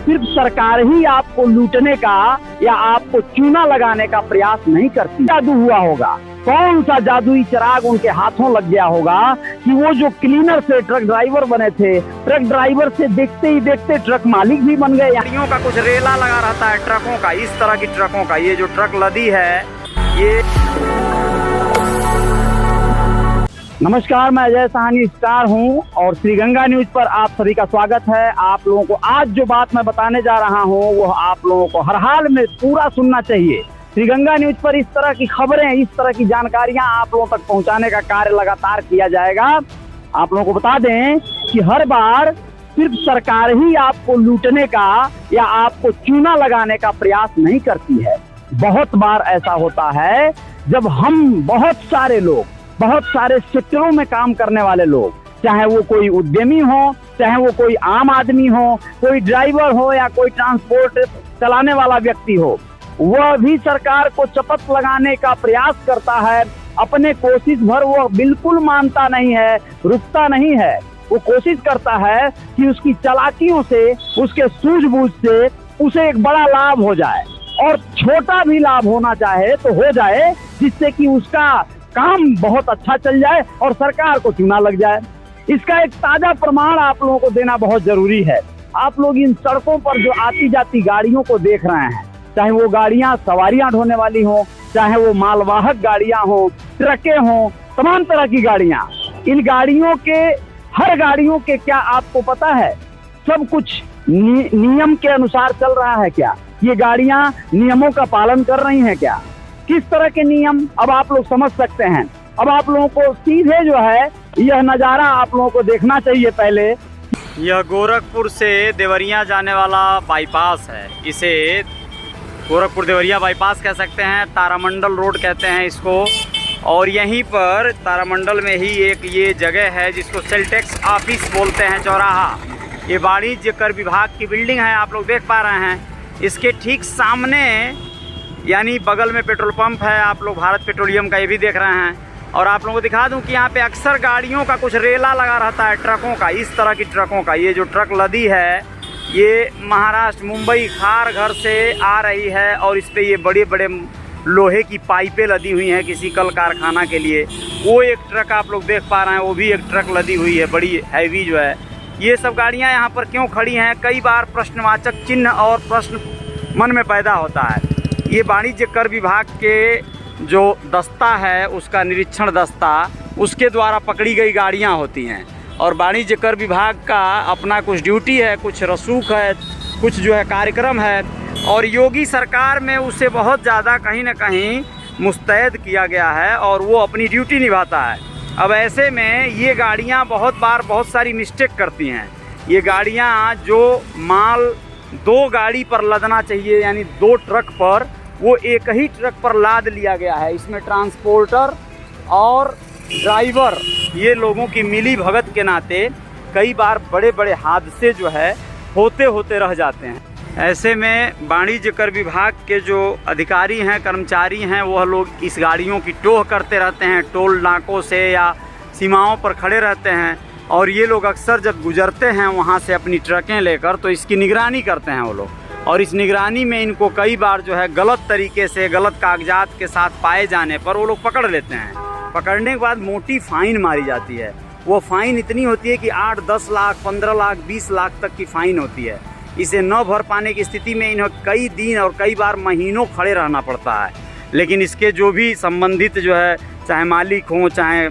सिर्फ सरकार ही आपको लूटने का या आपको चूना लगाने का प्रयास नहीं करती। जादू हुआ होगा, कौन सा जादुई चिराग उनके हाथों लग गया होगा कि वो जो क्लीनर से ट्रक ड्राइवर बने थे, ट्रक ड्राइवर से देखते ही देखते ट्रक मालिक भी बन गए। गाड़ियों का कुछ रेला लगा रहता है ट्रकों का, इस तरह की ट्रकों का। ये जो ट्रक लदी है ये। नमस्कार, मैं अजय साहनी स्टार हूं और श्रीगंगा न्यूज पर आप सभी का स्वागत है। आप लोगों को आज जो बात मैं बताने जा रहा हूं वो आप लोगों को हर हाल में पूरा सुनना चाहिए। श्रीगंगा न्यूज पर इस तरह की खबरें, इस तरह की जानकारियां आप लोगों तक पहुंचाने का कार्य लगातार किया जाएगा। आप लोगों को बता दें कि हर बार सिर्फ सरकार ही आपको लूटने का या आपको चूना लगाने का प्रयास नहीं करती है। बहुत बार ऐसा होता है जब हम बहुत सारे सेक्टरों में काम करने वाले लोग, चाहे वो कोई उद्यमी हो, चाहे वो कोई आम आदमी हो, कोई ड्राइवर हो या कोई ट्रांसपोर्ट चलाने वाला व्यक्ति हो, वह भी सरकार को चपत लगाने का प्रयास करता है। अपने कोशिश भर वो बिल्कुल मानता नहीं है, रुकता नहीं है। वो कोशिश करता है कि उसकी चालाकियों से, उसके सूझबूझ से उसे एक बड़ा लाभ हो जाए, और छोटा भी लाभ होना चाहे तो हो जाए, जिससे कि उसका काम बहुत अच्छा चल जाए और सरकार को चूना लग जाए। इसका एक ताजा प्रमाण आप लोगों को देना बहुत जरूरी है। आप लोग इन सड़कों पर जो आती जाती गाड़ियों को देख रहे हैं, चाहे वो गाड़ियां सवारियां ढोने वाली हो, चाहे वो मालवाहक गाड़ियां हो, ट्रकें हो, तमाम तरह की गाड़ियां, इन गाड़ियों के, हर गाड़ियों के क्या आपको पता है सब कुछ नियम के अनुसार चल रहा है क्या? ये गाड़ियां नियमों का पालन कर रही हैं क्या? किस तरह के नियम, अब आप लोग समझ सकते हैं। अब आप लोगों को सीधे जो है यह नज़ारा आप लोगों को देखना चाहिए। पहले यह गोरखपुर से देवरिया जाने वाला बाईपास है। इसे गोरखपुर देवरिया बाईपास कह सकते हैं, तारामंडल रोड कहते हैं इसको। और यहीं पर तारामंडल में ही एक ये जगह है जिसको सेल टैक्स ऑफिस बोलते हैं, चौराहा। ये वाणिज्य कर विभाग की बिल्डिंग है, आप लोग देख पा रहे हैं। इसके ठीक सामने यानी बगल में पेट्रोल पंप है, आप लोग भारत पेट्रोलियम का ये भी देख रहे हैं। और आप लोगों को दिखा दूं कि यहाँ पे अक्सर गाड़ियों का कुछ रेला लगा रहता है ट्रकों का, इस तरह की ट्रकों का। ये जो ट्रक लदी है ये महाराष्ट्र मुंबई खारघर से आ रही है और इस पे ये बड़े बड़े लोहे की पाइपें लदी हुई हैं किसी कल कारखाना के लिए। वो एक ट्रक आप लोग देख पा रहे हैं, वो भी एक ट्रक लदी हुई है, बड़ी हैवी जो है। ये सब गाड़ियाँ यहाँ पर क्यों खड़ी हैं, कई बार प्रश्नवाचक चिन्ह और प्रश्न मन में पैदा होता है। ये वाणिज्य कर विभाग के जो दस्ता है, उसका निरीक्षण दस्ता, उसके द्वारा पकड़ी गई गाड़ियां होती हैं। और वाणिज्य कर विभाग का अपना कुछ ड्यूटी है, कुछ रसूख है, कुछ जो है कार्यक्रम है। और योगी सरकार में उसे बहुत ज़्यादा कहीं ना कहीं मुस्तैद किया गया है और वो अपनी ड्यूटी निभाता है। अब ऐसे में ये गाड़ियाँ बहुत बार बहुत सारी मिस्टेक करती हैं। ये गाड़ियाँ जो माल 2 गाड़ी पर लदना चाहिए, यानी 2 ट्रक पर, वो एक ही ट्रक पर लाद लिया गया है। इसमें ट्रांसपोर्टर और ड्राइवर, ये लोगों की मिली भगत के नाते कई बार बड़े बड़े हादसे जो है होते रह जाते हैं। ऐसे में वाणिज्य कर विभाग के जो अधिकारी हैं, कर्मचारी हैं, वह लोग इस गाड़ियों की टोह करते रहते हैं, टोल नाकों से या सीमाओं पर खड़े रहते हैं। और ये लोग अक्सर जब गुजरते हैं वहाँ से अपनी ट्रकें लेकर, तो इसकी निगरानी करते हैं वो लोग। और इस निगरानी में इनको कई बार जो है गलत तरीके से, गलत कागजात के साथ पाए जाने पर वो लोग पकड़ लेते हैं। पकड़ने के बाद मोटी फ़ाइन मारी जाती है। वो फ़ाइन इतनी होती है कि 8-10 लाख, 15 लाख, 20 लाख तक की फ़ाइन होती है। इसे न भर पाने की स्थिति में इन्हें कई दिन और कई बार महीनों खड़े रहना पड़ता है। लेकिन इसके जो भी संबंधित जो है, चाहे मालिक हों, चाहे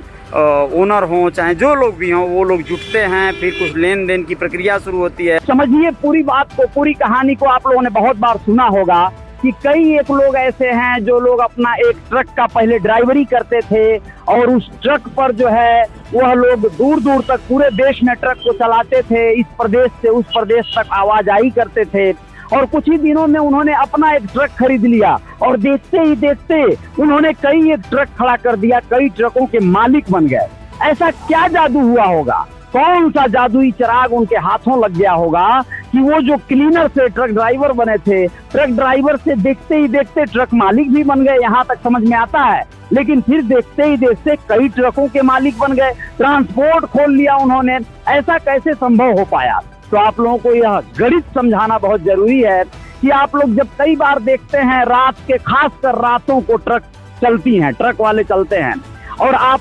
ओनर हो, चाहे जो लोग भी हों, वो लोग जुटते हैं, फिर कुछ लेन देन की प्रक्रिया शुरू होती है। समझिए पूरी बात को, पूरी कहानी को आप लोगों ने बहुत बार सुना होगा कि कई एक लोग ऐसे हैं जो लोग अपना एक ट्रक का पहले ड्राइवरी करते थे और उस ट्रक पर जो है वह लोग दूर दूर तक पूरे देश में ट्रक को चलाते थे, इस प्रदेश से उस प्रदेश तक आवाजाही करते थे। और कुछ ही दिनों में उन्होंने अपना एक ट्रक खरीद लिया और देखते ही देखते उन्होंने कई एक ट्रक खड़ा कर दिया, कई ट्रकों के मालिक बन गए। ऐसा क्या जादू हुआ होगा, कौन सा जादुई चिराग उनके हाथों लग गया होगा कि वो जो क्लीनर से ट्रक ड्राइवर बने थे, ट्रक ड्राइवर से देखते ही देखते ट्रक मालिक भी बन गए, यहाँ तक समझ में आता है। लेकिन फिर देखते ही देखते कई ट्रकों के मालिक बन गए, ट्रांसपोर्ट खोल लिया उन्होंने। ऐसा कैसे संभव हो पाया? तो आप लोगों को यह गणित समझाना बहुत जरूरी है कि आप लोग जब कई बार देखते हैं रात के, खासकर रातों को ट्रक चलती हैं, ट्रक वाले चलते हैं, और आप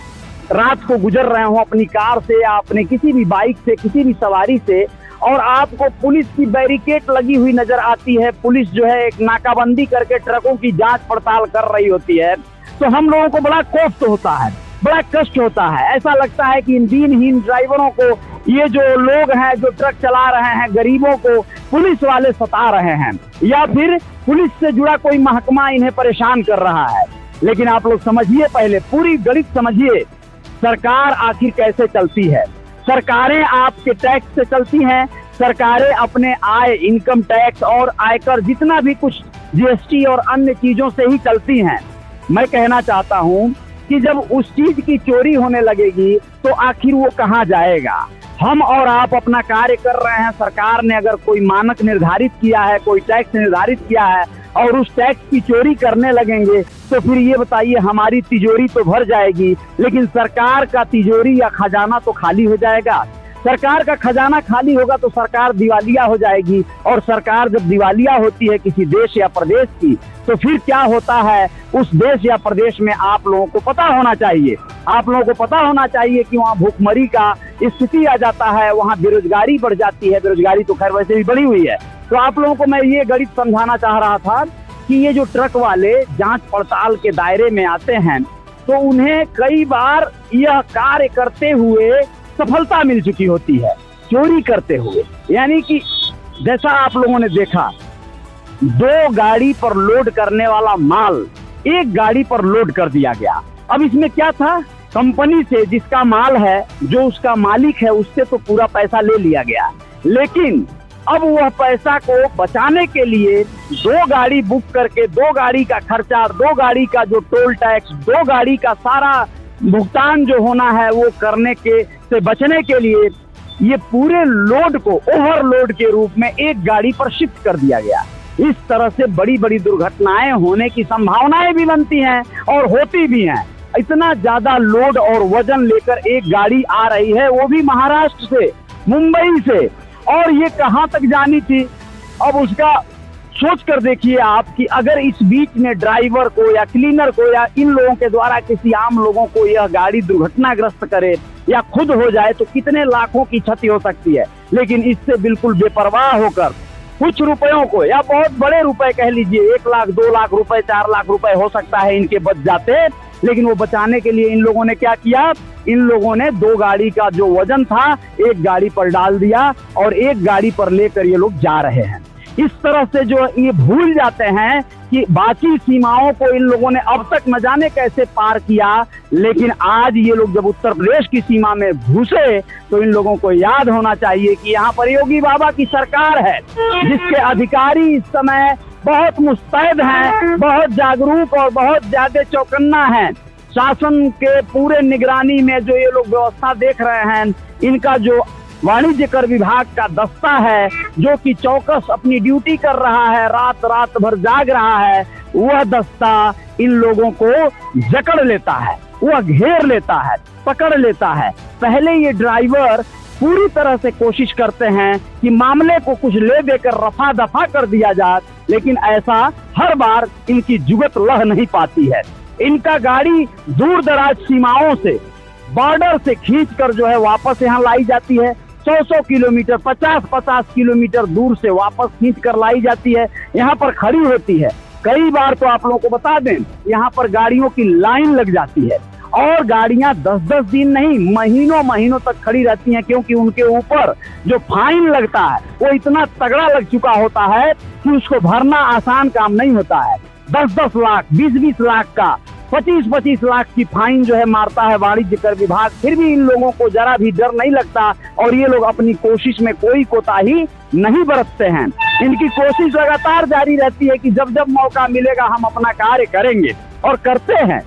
रात को गुजर रहे हो अपनी कार से या अपने किसी भी बाइक से, किसी भी सवारी से, और आपको पुलिस की बैरिकेड लगी हुई नजर आती है, पुलिस जो है एक नाकाबंदी करके ट्रकों की जांच पड़ताल कर रही होती है, तो हम लोगों को बड़ा कोफ्त होता है, बड़ा कष्ट होता है। ऐसा लगता है कि इन दीनहीन ड्राइवरों को, ये जो लोग हैं जो ट्रक चला रहे हैं, गरीबों को पुलिस वाले सता रहे हैं, या फिर पुलिस से जुड़ा कोई महकमा इन्हें परेशान कर रहा है। लेकिन आप लोग समझिए, पहले पूरी गणित समझिए, सरकार आखिर कैसे चलती है। सरकारें आपके टैक्स से चलती हैं, सरकारें अपने आय, इनकम टैक्स और आयकर, जितना भी कुछ जीएसटी और अन्य चीजों से ही चलती हैं। मैं कहना चाहता हूं कि जब उस चीज की चोरी होने लगेगी तो आखिर वो कहां जाएगा। हम और आप अपना कार्य कर रहे हैं, सरकार ने अगर कोई मानक निर्धारित किया है, कोई टैक्स निर्धारित किया है, और उस टैक्स की चोरी करने लगेंगे तो फिर ये बताइए, हमारी तिजोरी तो भर जाएगी, लेकिन सरकार का तिजोरी या खजाना तो खाली हो जाएगा। सरकार का खजाना खाली होगा तो सरकार दिवालिया हो जाएगी, और सरकार जब दिवालिया होती है किसी देश या प्रदेश की, तो फिर क्या होता है उस देश या प्रदेश में आप लोगों को पता होना चाहिए। आप लोगों को पता होना चाहिए कि वहाँ भूखमरी का स्थिति आ जाता है, वहाँ बेरोजगारी बढ़ जाती है। बेरोजगारी तो खैर वैसे भी बढ़ी हुई है। तो आप लोगों को मैं ये गणित समझाना चाह रहा था कि ये जो ट्रक वाले जांच पड़ताल के दायरे में आते हैं, तो उन्हें कई बार यह कार्य करते हुए सफलता मिल चुकी होती है, चोरी करते हुए। यानी कि जैसा आप लोगों ने देखा, 2 गाड़ी पर लोड करने वाला माल 1 गाड़ी पर लोड कर दिया गया। अब इसमें क्या था, कंपनी से जिसका माल है, जो उसका मालिक है, उससे तो पूरा पैसा ले लिया गया, लेकिन अब वह पैसा को बचाने के लिए 2 गाड़ी बुक करके 2 गाड़ी का खर्चा, 2 गाड़ी का जो टोल टैक्स, 2 गाड़ी का सारा भुगतान जो होना है वो करने के से बचने के लिए ये पूरे लोड को ओवरलोड के रूप में 1 गाड़ी पर शिफ्ट कर दिया गया। इस तरह से बड़ी बड़ी दुर्घटनाएं होने की संभावनाएं भी बनती हैं और होती भी हैं। इतना ज्यादा लोड और वजन लेकर 1 गाड़ी आ रही है, वो भी महाराष्ट्र से, मुंबई से, और ये कहां तक जानी थी। अब उसका सोच कर देखिए आप कि अगर इस बीच में ड्राइवर को या क्लीनर को या इन लोगों के द्वारा किसी आम लोगों को यह गाड़ी दुर्घटनाग्रस्त करे या खुद हो जाए तो कितने लाखों की क्षति हो सकती है। लेकिन इससे बिल्कुल बेपरवाह होकर कुछ रुपयों को, या बहुत बड़े रुपए कह लीजिए, 1 लाख, 2 लाख रुपए, 4 लाख रुपए हो सकता है इनके बच जाते, लेकिन वो बचाने के लिए इन लोगों ने क्या किया, इन लोगों ने 2 गाड़ी का जो वजन था 1 गाड़ी पर डाल दिया और 1 गाड़ी पर लेकर ये लोग जा रहे हैं। इस तरह से जो ये भूल जाते हैं कि बाकी सीमाओं को इन लोगों ने अब तक न जाने कैसे पार किया, लेकिन आज ये लोग जब उत्तर प्रदेश की सीमा में घुसे तो इन लोगों को याद होना चाहिए कि यहाँ पर योगी बाबा की सरकार है, जिसके अधिकारी इस समय बहुत मुस्तैद हैं, बहुत जागरूक और बहुत ज्यादा चौकन्ना हैं। शासन के पूरे निगरानी में जो ये लोग व्यवस्था देख रहे हैं, इनका जो वाणिज्य कर विभाग का दस्ता है जो कि चौकस अपनी ड्यूटी कर रहा है, रात रात भर जाग रहा है, वह दस्ता इन लोगों को जकड़ लेता है, वह घेर लेता है, पकड़ लेता है। पहले ये ड्राइवर पूरी तरह से कोशिश करते हैं कि मामले को कुछ ले देकर रफा दफा कर दिया जाए, लेकिन ऐसा हर बार इनकी जुगत लह नहीं पाती है। इनका गाड़ी दूर दराज सीमाओं से, बॉर्डर से खींचकर जो है वापस यहाँ लाई जाती है। 100-100 किलोमीटर, 50-50 किलोमीटर दूर से वापस खींच कर लाई जाती है, यहाँ पर खड़ी होती है। कई बार तो आप लोगों को बता दें, यहाँ पर गाड़ियों की लाइन लग जाती है और गाड़ियां 10-10 दिन नहीं, महीनों महीनों तक खड़ी रहती हैं, क्योंकि उनके ऊपर जो फाइन लगता है वो इतना तगड़ा लग चुका होता है कि उसको भरना आसान काम नहीं होता है। 10-10 लाख, 20-20 लाख का, 25-25 लाख की फाइन जो है मारता है वाणिज्य कर विभाग, फिर भी इन लोगों को जरा भी डर नहीं लगता और ये लोग अपनी कोशिश में कोई कोताही नहीं बरतते हैं। इनकी कोशिश लगातार जारी रहती है कि जब जब मौका मिलेगा हम अपना कार्य करेंगे, और करते हैं।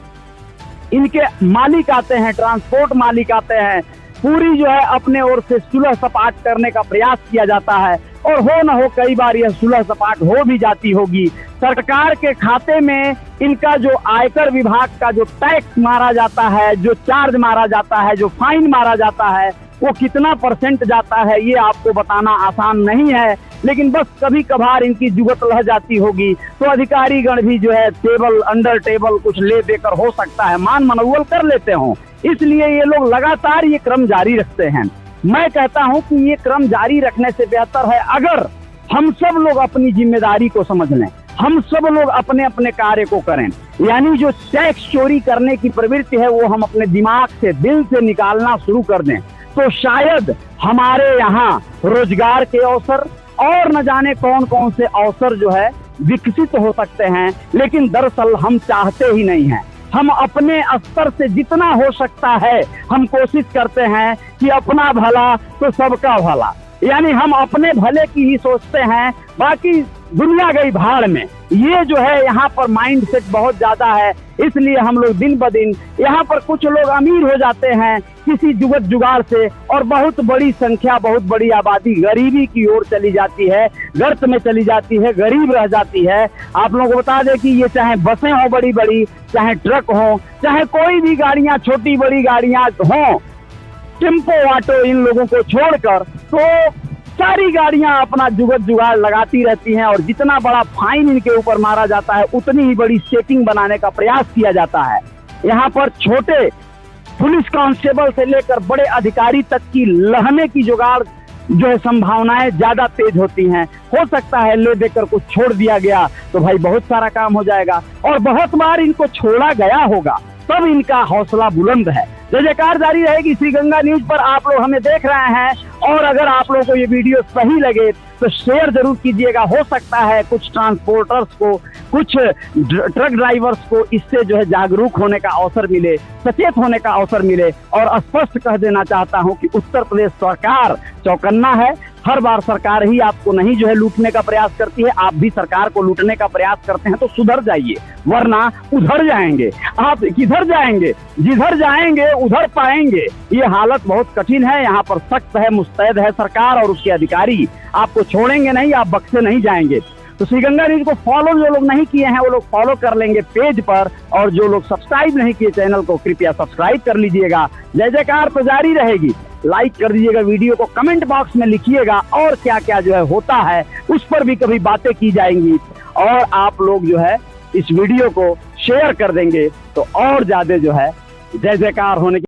इनके मालिक आते हैं, ट्रांसपोर्ट मालिक आते हैं, पूरी जो है अपने ओर से सुलह सपाट करने का प्रयास किया जाता है, और हो न हो कई बार यह सुलह सपाट हो भी जाती होगी। सरकार के खाते में इनका जो आयकर विभाग का जो टैक्स मारा जाता है, जो चार्ज मारा जाता है, जो फाइन मारा जाता है, वो कितना परसेंट जाता है ये आपको बताना आसान नहीं है, लेकिन बस कभी कभार इनकी जुगत लह जाती होगी तो अधिकारी गण भी जो है टेबल अंडर टेबल कुछ ले देकर हो सकता है मान मनौवल कर लेते हों, इसलिए ये लोग लगातार ये क्रम जारी रखते हैं। मैं कहता हूं कि ये क्रम जारी रखने से बेहतर है अगर हम सब लोग अपनी जिम्मेदारी को समझ लें, हम सब लोग अपने अपने कार्य को करें, यानी जो टैक्स चोरी करने की प्रवृत्ति है वो हम अपने दिमाग से दिल से निकालना शुरू कर दें, तो शायद हमारे यहाँ रोजगार के अवसर और न जाने कौन कौन से अवसर जो है विकसित हो सकते हैं। लेकिन दरअसल हम चाहते ही नहीं हैं। हम अपने स्तर से जितना हो सकता है हम कोशिश करते हैं कि अपना भला तो सबका भला, यानी हम अपने भले की ही सोचते हैं, बाकी दुनिया गई भाड़ में। ये जो है यहाँ पर माइंड सेट बहुत ज्यादा है, इसलिए हम लोग दिन ब दिन यहाँ पर कुछ लोग अमीर हो जाते हैं किसी जुगत जुगाड़ से, और बहुत बड़ी संख्या बहुत बड़ी आबादी गरीबी की ओर चली जाती है, गर्त में चली जाती है, गरीब रह जाती है। आप लोगों को बता दें कि ये चाहे बसें हो बड़ी बड़ी, चाहे ट्रक हो, चाहे कोई भी गाड़ियां छोटी बड़ी गाड़ियां हों, टेम्पो ऑटो, इन लोगों को छोड़कर तो सारी गाड़ियां अपना जुगत जुगाड़ लगाती रहती हैं, और जितना बड़ा फाइन इनके ऊपर मारा जाता है उतनी ही बड़ी सेटिंग बनाने का प्रयास किया जाता है। यहाँ पर छोटे पुलिस कांस्टेबल से लेकर बड़े अधिकारी तक की लहने की जुगाड़ जो है संभावनाएं ज्यादा तेज होती हैं। हो सकता है ले देकर कुछ छोड़ दिया गया तो भाई बहुत सारा काम हो जाएगा, और बहुत बार इनको छोड़ा गया होगा तब इनका हौसला बुलंद है। जय जयकार जारी रहेगी। श्रीगंगा न्यूज पर आप लोग हमें देख रहे हैं, और अगर आप लोगों को ये वीडियो सही लगे तो शेयर जरूर कीजिएगा। हो सकता है कुछ ट्रांसपोर्टर्स को, कुछ ट्रक ड्राइवर्स को इससे जो है जागरूक होने का अवसर मिले, सचेत होने का अवसर मिले। और स्पष्ट कह देना चाहता हूं कि उत्तर प्रदेश सरकार चौकन्ना है। हर बार सरकार ही आपको नहीं जो है लूटने का प्रयास करती है, आप भी सरकार को लूटने का प्रयास करते हैं तो सुधर जाइए, वरना उधर जाएंगे। आप किधर जाएंगे? जिधर जाएंगे उधर पाएंगे। ये हालत बहुत कठिन है, यहाँ पर सख्त है, मुस्तैद है सरकार और उसके अधिकारी, आपको छोड़ेंगे नहीं, आप बक्से नहीं जाएंगे। तो श्रीगंगा न्यूज को फॉलो जो लोग नहीं किए हैं वो लोग फॉलो कर लेंगे पेज पर, और जो लोग सब्सक्राइब नहीं किए चैनल को कृपया सब्सक्राइब कर लीजिएगा। जय जयकार तो जारी रहेगी। लाइक कर दीजिएगा वीडियो को, कमेंट बॉक्स में लिखिएगा और क्या क्या जो है होता है उस पर भी कभी बातें की जाएंगी, और आप लोग जो है इस वीडियो को शेयर कर देंगे तो और ज्यादा जो है जय जयकार होने की